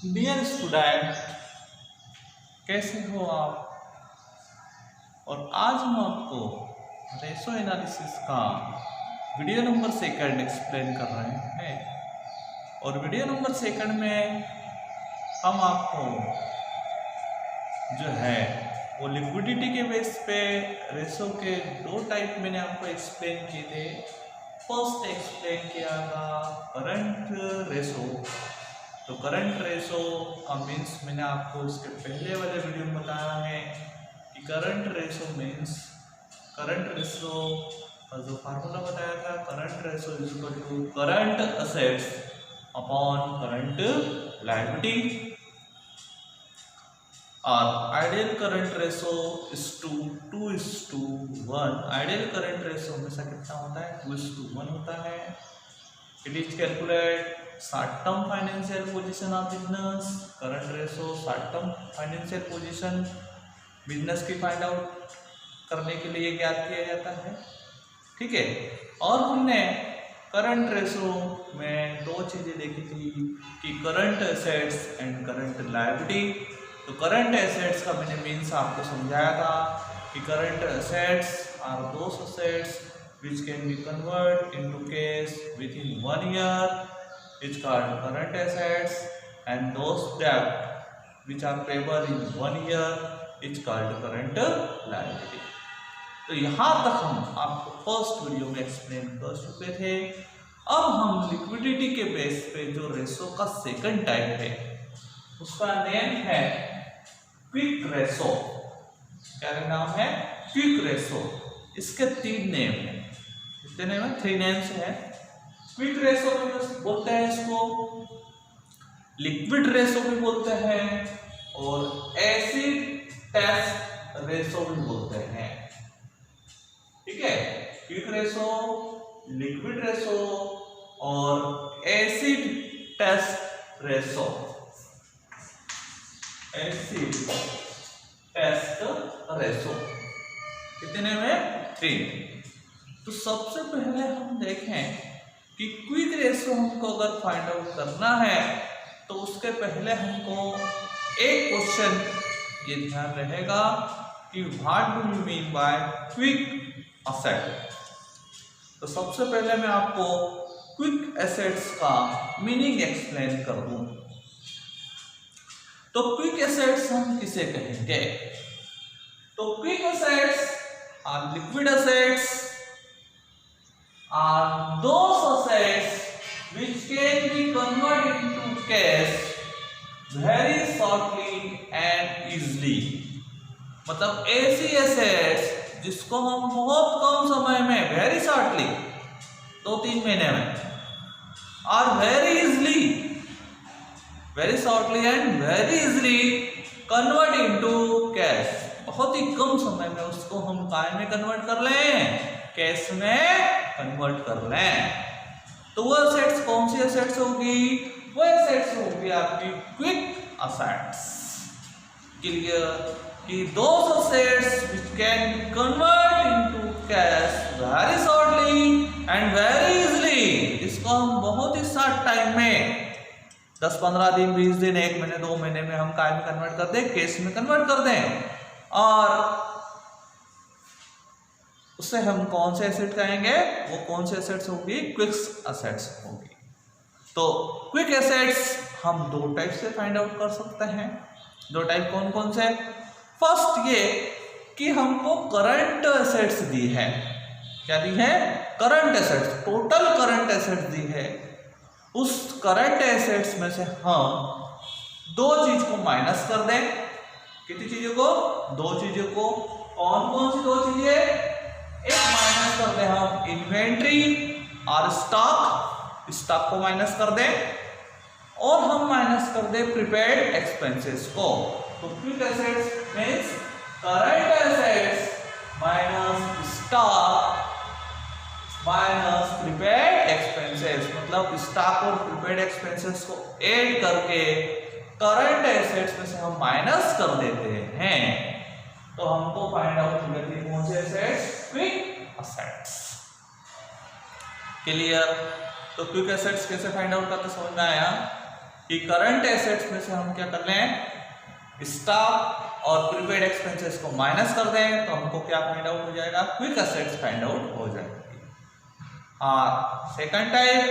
Dear student, कैसे हो आप। और आज हम आपको रेशो एनालिसिस का वीडियो नंबर सेकंड एक्सप्लेन कर रहे हैं। और वीडियो नंबर सेकंड में हम आपको जो है वो लिक्विडिटी के बेस पे रेशो के दो टाइप मैंने आपको एक्सप्लेन किए थे। फर्स्ट एक्सप्लेन किया था करंट रेशो। तो करंट रेशो का मीन्स मैंने आपको इसके पहले वाले वीडियो में बताया है कि current ratio means current ratio का जो फार्मूला बताया था, current ratio is equal to current assets upon current liability. और ideal current ratio is to 2:1। Ideal current ratio हमेशा कितना होता है? 2:1 होता है। It is calculate short term financial position of business. Current ratio short term financial position business की find out करने के लिए ज्ञात किया जाता है। ठीक है। और हमने करंट रेशो में दो चीजें देखी थी कि current assets and current liability. तो करंट एसेट्स का मैंने मीन्स आपको समझाया था कि current assets are those assets which can be converted into cash within 1 year is called current assets, and those debt which are payable in 1 year is called current liability. तो यहाँ तक हम आपको फर्स्ट वीडियो में explain कर चुके थे। अब हम लिक्विडिटी के बेस पे जो रेशो का सेकंड टाइप है उसका नेम है क्विक रेशो। क्या नाम है? Quick ratio. इसके तीन नेम है। कितने नेम है? 3 नेम्स है। क्विक रेशो भी बोलते हैं इसको, लिक्विड रेशो भी बोलते हैं और एसिड टेस्ट रेशो भी बोलते हैं। ठीक है। क्विक रेशो, लिक्विड रेशो और acid test ratio. Acid test ratio कितने नेम है? 3। तो सबसे पहले हम देखें कि क्विक रेशो हमको अगर फाइंड आउट करना है तो उसके पहले हमको एक क्वेश्चन ये ध्यान रहेगा कि what do you mean by quick asset. तो सबसे पहले मैं आपको क्विक एसेट्स का मीनिंग एक्सप्लेन कर दूं। तो क्विक एसेट्स हम किसे कहेंगे? तो quick assets are liquid assets are those assets which can be converted into cash very shortly and easily। मतलब ऐसी एसेट्स जिसको हम बहुत कम समय में, वेरी शॉर्टली 2-3 महीने में, और very easily, very shortly and very easily convert into cash. बहुत ही कम समय में उसको हम काय में कन्वर्ट कर लें? कैश में कन्वर्ट कर लें। तो वो एसेट्स कौन सी एसेट्स होगी? वो एसेट्स होगी आपकी क्विक एसेट्स। क्लियर? कि those assets which can be converted into cash very shortly and very easily। इसको हम बहुत ही शॉर्ट टाइम में 10-15 दिन, 20 दिन, 1 महीने, 2 महीने में हम काय में कन्वर्ट कर दें? कैश में कन्वर्ट कर दें। और उससे हम कौन से एसेट कहेंगे? वो कौन से एसेट्स होंगी? क्विक एसेट्स होंगी। तो क्विक एसेट्स हम दो टाइप से फाइंड आउट कर सकते हैं। दो टाइप कौन कौन से? फर्स्ट ये कि हमको करंट एसेट्स दी है। क्या दी है? Current assets, total current assets दी है। उस करंट एसेट्स में से हम दो चीज को माइनस कर दें। कितनी चीजों को? 2 चीजों को। कौन कौन सी 2 चीजें? एक माइनस कर दें हम इन्वेंट्री और स्टॉक, स्टॉक को माइनस कर दें, और हम माइनस कर दें प्रीपेड एक्सपेंसेस को। तो quick assets means current assets minus stock minus prepaid expenses. मतलब स्टॉक और प्रीपेड एक्सपेंसेस को ऐड करके करंट एसेट्स में से हम माइनस कर देते हैं। तो हमको फाइंड आउट हो जाती है कौन से एसेट्स? Quick assets. क्लियर? तो क्विक एसेट्स कैसे फाइंड आउट करते समझ में आया? कि करंट एसेट्स में से हम क्या कर लें, स्टॉक और प्रीपेड एक्सपेंसेस को माइनस कर दें तो हमको क्या फाइंड आउट हो जाएगा, क्विक एसेट्स फाइंड आउट हो जाएगी। और सेकंड टाइप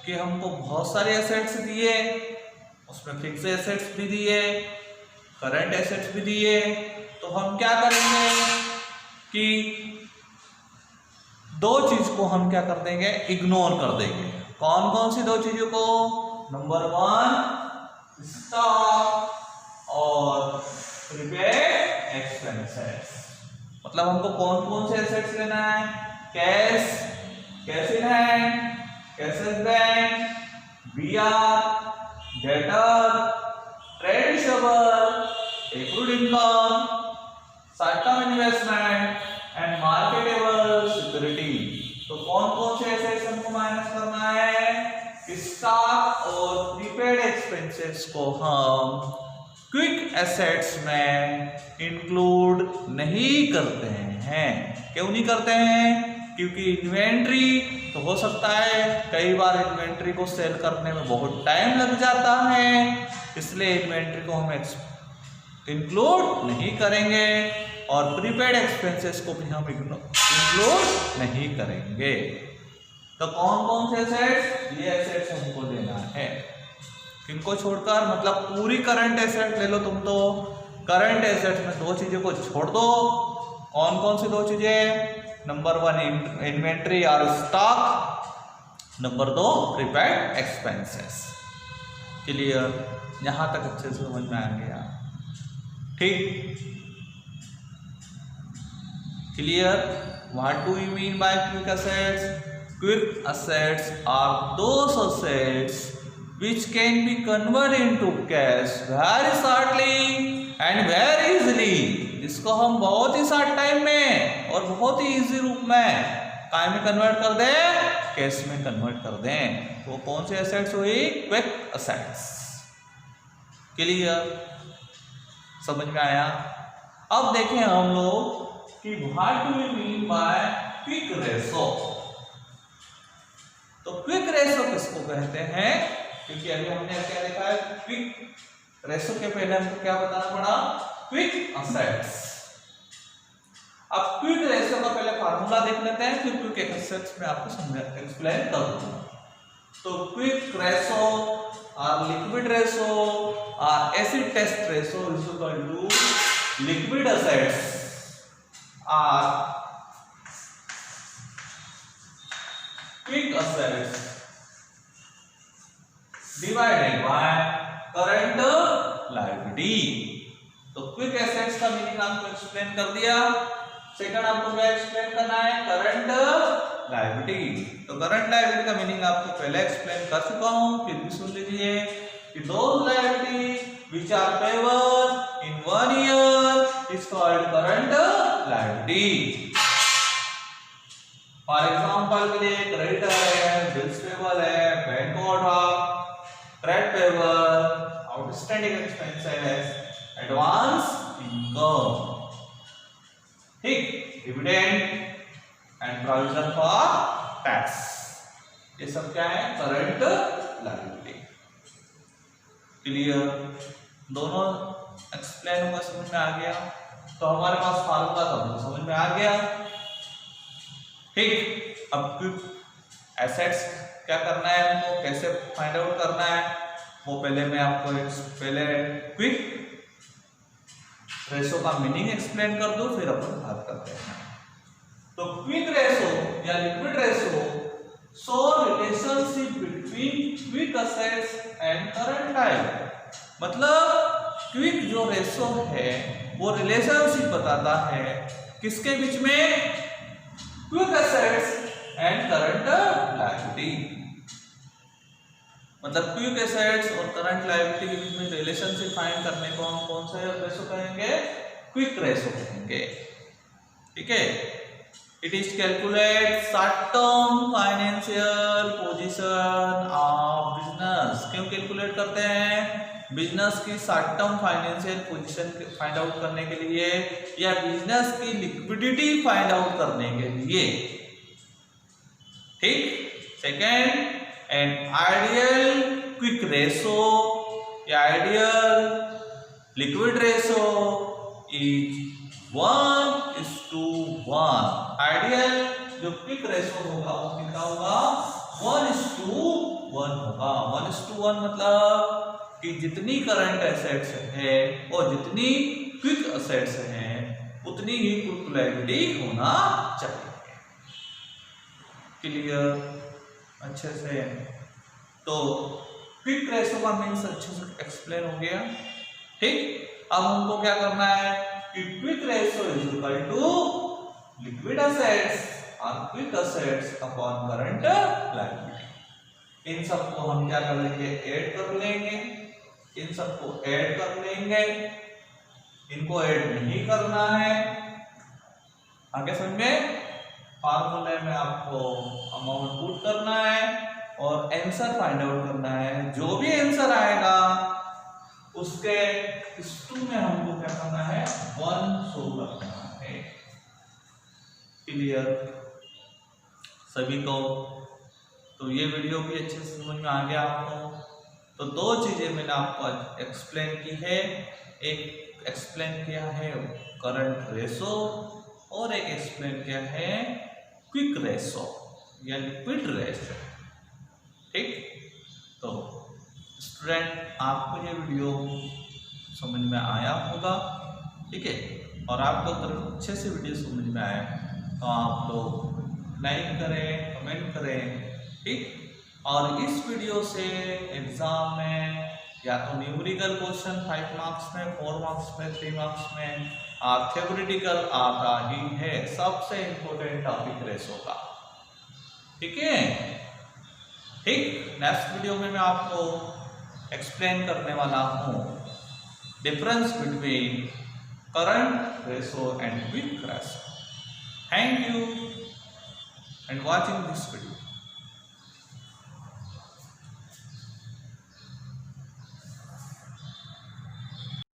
कि हमको बहुत सारे एसेट्स दिए, उसमें फिक्स एसेट्स भी दिए, करंट एसेट्स भी दिए, तो हम क्या करेंगे कि दो चीज को हम क्या कर देंगे, इग्नोर कर देंगे। कौन कौन सी दो चीजों को, नंबर 1 स्टॉक और प्रीपेड एक्सपेंसेस। मतलब हमको कौन कौन से एसेट्स लेना है, cash, cash in hand, cash in bank, BR, debtor, trade receivable, accrued income, short term investment and marketable security. तो कौन कौन से एसेट्स हमको माइनस करना है, स्टॉक और प्रीपेड एक्सपेंसेस को हम क्विक एसेट्स में इंक्लूड नहीं करते हैं। क्यों नहीं करते हैं, क्योंकि इन्वेंट्री तो हो सकता है कई बार इन्वेंट्री को सेल करने में बहुत टाइम लग जाता है, इसलिए इन्वेंट्री को हम इंक्लूड नहीं करेंगे और प्रीपेड एक्सपेंसेस को भी हम इंक्लूड नहीं करेंगे। तो कौन कौन से एसेट्स, ये एसेट्स हमको लेना है, इनको छोड़कर, मतलब पूरी करंट एसेट ले लो तुम, तो करंट एसेट में दो चीजों को छोड़ दो। कौन कौन सी दो चीजें, नंबर 1 इन्वेंट्री और stock, number 2 prepaid expenses. Clear, यहां तक अच्छे से समझ में आ गया, ठीक, clear. What do you mean by quick assets? Quick assets are those assets which can be converted into cash very shortly and very easily। इसको हम बहुत ही शॉर्ट टाइम में और बहुत ही इजी रूप में काय में कन्वर्ट कर दें, कैश में कन्वर्ट कर दें। वो कौन से एसेट्स हुई, क्विक एसेट्स। क्लियर, समझ में आया। अब देखें हम लोग कि what do you mean by quick ratio. तो क्विक रेशो किसको कहते हैं, क्योंकि अभी हमने क्या देखा है, क्विक रेशो के पहले हमको क्या बताना पड़ा, क्विक एसेट्स। अब क्विक रेशो का पहले फार्मूला देख लेते हैं, फिर क्विक एसेट्स में आपको एक्सप्लेन कर दूंगा। तो क्विक रेशो और लिक्विड रेशो और acid test ratio is equal to liquid assets और quick assets divided by current liability। तो क्विक एसेट्स का मीनिंग आपको एक्सप्लेन कर दिया। सेकंड आपको क्या एक्सप्लेन करना है, करंट लायबिलिटी। तो करंट लायबिलिटी का मीनिंग आपको पहले एक्सप्लेन कर चुका हूं, फिर भी सुन लीजिए कि those liability which are payable in 1 year is called current liability. For example के लिए क्रेडिटर है, बिल्स पेबल है, bank overdraft, trade payable, outstanding expenses, advance income, ठीक, dividend and provision for tax, ये सब क्या है, करंट लायबिलिटी। क्लियर, दोनों एक्सप्लेन हुआ, समझ में आ गया। तो हमारे पास फार्मूला था, समझ में आ गया, ठीक। अब क्विक एसेट्स क्या करना है, हमको कैसे फाइंड आउट करना है, वो पहले मैं आपको पहले क्विक रेशो का मीनिंग एक्सप्लेन कर दूं, फिर अपन बात करते हैं। तो क्विक रेशो या liquid ratio show relationship between quick assets and current liability. मतलब क्विक जो रेशो है वो रिलेशनशिप बताता है किसके बीच में, quick assets and current liability. मतलब क्विक एसेट्स और करंट लायबिलिटी के बीच में रिलेशनशिप फाइंड करने को हम कौन सा रेशो कहेंगे, क्विक रेशो कहेंगे, ठीक है। It is calculate short term financial position of business. क्यों कैलकुलेट करते हैं, बिजनेस की short term financial position find out करने के लिए या बिजनेस की लिक्विडिटी फाइंड आउट करने के लिए, ठीक। Second, an ideal quick ratio या ideal liquid ratio is 1:1। Ideal जो क्विक रेशो होगा वो कितना होगा 1:1 होगा। 1:1 मतलब कि जितनी करंट एसेट्स है और जितनी क्विक एसेट्स हैं उतनी ही क्विक होना चाहिए। क्लियर? अच्छे से। तो क्विक रेशो का मीन्स अच्छे से एक्सप्लेन हो गया। ठीक, अब हमको क्या करना है कि quick ratio is equal to liquid assets और quick assets upon current liability. इन सबको हम क्या कर लेंगे, ऐड कर लेंगे। इन सबको ऐड कर लेंगे, इनको ऐड नहीं करना है। आगे समझ में? फार्मूले में आपको अमाउंट पुट करना है और आंसर फाइंड आउट करना है। जो भी आंसर आएगा उसके स्टू में हमको क्या करना है 1 शो करना है। क्लियर सभी को? तो ये वीडियो भी अच्छे से समझ में आ गया आपको। तो दो चीजें मैंने आपको एक्सप्लेन की है। एक एक्सप्लेन किया है करंट रेशो और एक एक्सप्लेन किया है क्विक रेशो या लिक्विड रेशो। ठीक, तो स्टूडेंट आपको ये वीडियो समझ में आया होगा। ठीक है, और आपको अगर अच्छे से वीडियो समझ में आए तो आप लोग लाइक करें, कमेंट करें। ठीक, और इस वीडियो से एग्जाम में या तो न्यूमेरिकल क्वेश्चन 5 मार्क्स में, 4 मार्क्स में, 3 मार्क्स में थ्योरेटिकल आता ही है। सबसे इंपॉर्टेंट टॉपिक रेशो का। ठीक है, ठीक, नेक्स्ट वीडियो में मैं आपको एक्सप्लेन करने वाला हूँ difference between current ratio and quick ratio. Thank you and watching this video.